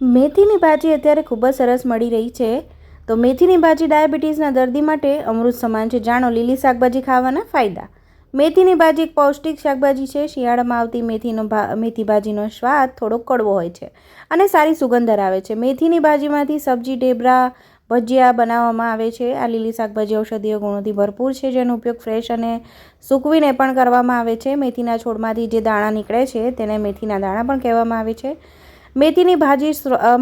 મેથીની ભાજી અત્યારે ખૂબ જ સરસ મળી રહી છે. તો મેથીની ભાજી ડાયાબિટીસના દર્દી માટે અમૃત સમાન છે. જાણો લીલી શાકભાજી ખાવાના ફાયદા. મેથીની ભાજી એક પૌષ્ટિક શાકભાજી છે. શિયાળામાં આવતી મેથી ભાજીનો સ્વાદ થોડો કડવો હોય છે અને સારી સુગંધ ધરાવે છે. મેથીની ભાજીમાંથી સબ્જી, ઢેબરા, ભજીયા બનાવવામાં આવે છે. આ લીલી શાકભાજી ઔષધીય ગુણોથી ભરપૂર છે, જેનો ઉપયોગ ફ્રેશ અને સૂકવીને પણ કરવામાં આવે છે. મેથીના છોડમાંથી જે દાણા નીકળે છે તેને મેથીના દાણા પણ કહેવામાં આવે છે. મેથીની ભાજી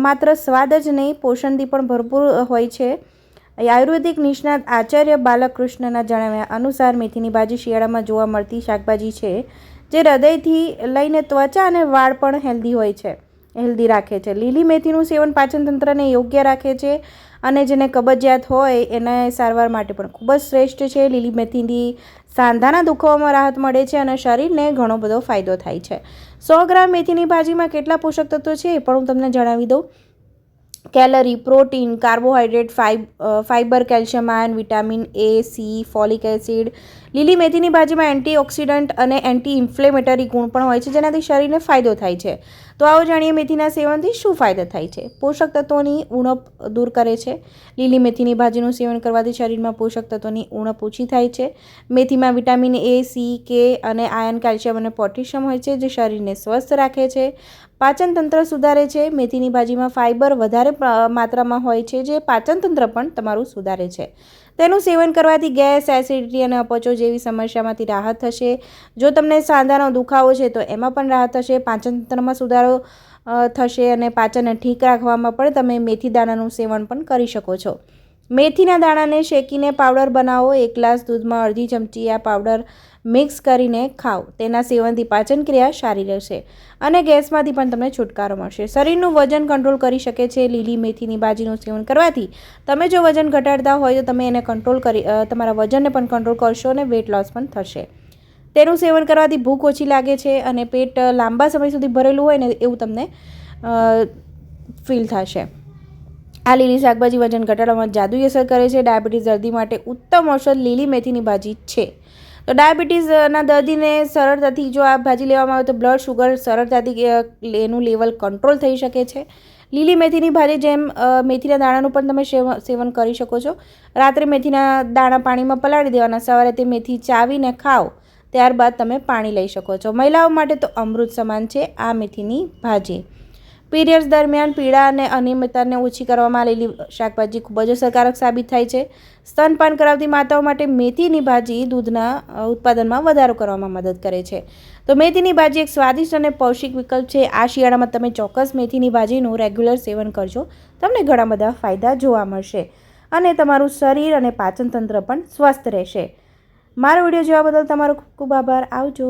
માત્ર સ્વાદ જ નહીં, પોષણથી પણ ભરપૂર હોય છે. આયુર્વેદિક નિષ્ણાત આચાર્ય બાલકૃષ્ણના જણાવ્યા અનુસાર મેથીની ભાજી શિયાળામાં જોવા મળતી શાકભાજી છે, જે હૃદયથી લઈને ત્વચા અને વાળ પણ હેલ્ધી રાખે છે. લીલી મેથીનું સેવન પાચનતંત્રને યોગ્ય રાખે છે અને જેને કબજિયાત હોય એને સારવાર માટે પણ ખૂબ જ શ્રેષ્ઠ છે. લીલી મેથીથી સાંધાના દુખાવામાં રાહત મળે છે અને શરીરને ઘણો બધો ફાયદો થાય છે. 100 ગ્રામ મેથીની ભાજીમાં કેટલા પોષક તત્વો છે એ પણ હું તમને જણાવી દઉં. Calorie, protein, carbohydrate, fibre, calcium, iron, vitamin A, C, folic acid. લીલી મેથીની ભાજીમાં એન્ટીઓક્સિડન્ટ અને એન્ટી ઇન્ફ્લેમેટરી ગુણ પણ હોય છે, જેનાથી શરીરને ફાયદો થાય છે. તો આવો જાણીએ મેથીના સેવનથી શું ફાયદા થાય છે. પોષક તત્વોની ઉણપ દૂર કરે છે. લીલી મેથીની ભાજીનું સેવન કરવાથી શરીરમાં પોષક તત્વોની ઉણપ ઓછી થાય છે. મેથીમાં વિટામિન એ, સી, કે અને આયર્ન, કેલ્શિયમ અને પોટેશિયમ હોય છે, જે શરીરને સ્વસ્થ રાખે છે. પાચન તંત્ર સુધારે છે. મેથીની ભાજીમાં ફાઇબર વધારે માત્રામાં હોય છે, જે પાચન તંત્ર પણ તમારું સુધારે છે. તેનું સેવન કરવાથી ગેસ, એસિડિટી અને અપચો જેવી સમસ્યામાંથી રાહત થશે. જો તમને સાંધાનો દુખાવો છે તો એમાં પણ રાહત થશે. પાચન તંત્રમાં સુધારો થશે અને પાચનને ઠીક રાખવામાં પણ તમે મેથી દાણાનું સેવન પણ કરી શકો છો. મેથીના દાણાને શેકીને પાવડર બનાવો. 1 ગ્લાસ દૂધમાં અડધી ચમચી આ પાવડર મિક્સ કરીને ખાઓ. તેના સેવનથી પાચન ક્રિયા સારી રહેશે અને ગેસમાંથી પણ તમને છુટકારો મળશે. શરીરનું વજન કંટ્રોલ કરી શકે છે. લીલી મેથીની ભાજીનું સેવન કરવાથી તમે જો વજન ઘટાડતા હોય તો તમે એને તમારા વજનને પણ કંટ્રોલ કરશો અને વેટ લોસ પણ થશે. તેનું સેવન કરવાથી ભૂખ ઓછી લાગે છે અને પેટ લાંબા સમય સુધી ભરેલું હોય ને એવું તમને ફીલ થશે. આ લીલી શાકભાજી વજન ઘટાડવામાં જાદુઈ અસર કરે છે. ડાયાબિટીસ દર્દી માટે ઉત્તમ ઔષધ લીલી મેથીની ભાજી છે. તો ડાયાબિટીસના દર્દીને સરળતાથી જો આ ભાજી લેવામાં આવે તો બ્લડ શુગર સરળતાથી એનું લેવલ કંટ્રોલ થઈ શકે છે. લીલી મેથીની ભાજી જેમ મેથીના દાણાનું પણ તમે સેવન કરી શકો છો. રાત્રે મેથીના દાણા પાણીમાં પલાળી દેવાના, સવારે તે મેથી ચાવીને ખાઓ, ત્યારબાદ તમે પાણી લઈ શકો છો. મહિલાઓ માટે તો અમૃત સમાન છે આ મેથીની ભાજી. પીરિયડ્સ દરમિયાન પીડા અને અનિયમિતતાને ઓછી કરવામાં લીલી શાકભાજી ખૂબ જ અસરકારક સાબિત થાય છે. સ્તનપાન કરાવતી માતાઓ માટે મેથીની ભાજી દૂધના ઉત્પાદનમાં વધારો કરવામાં મદદ કરે છે. તો મેથીની ભાજી એક સ્વાદિષ્ટ અને પૌષ્ટિક વિકલ્પ છે. આ શિયાળામાં તમે ચોક્કસ મેથીની ભાજીનું રેગ્યુલર સેવન કરજો. તમને ઘણા બધા ફાયદા જોવા મળશે અને તમારું શરીર અને પાચન તંત્ર પણ સ્વસ્થ રહેશે. મારો વિડીયો જોવા બદલ તમારો ખૂબ ખૂબ આભાર. આવજો.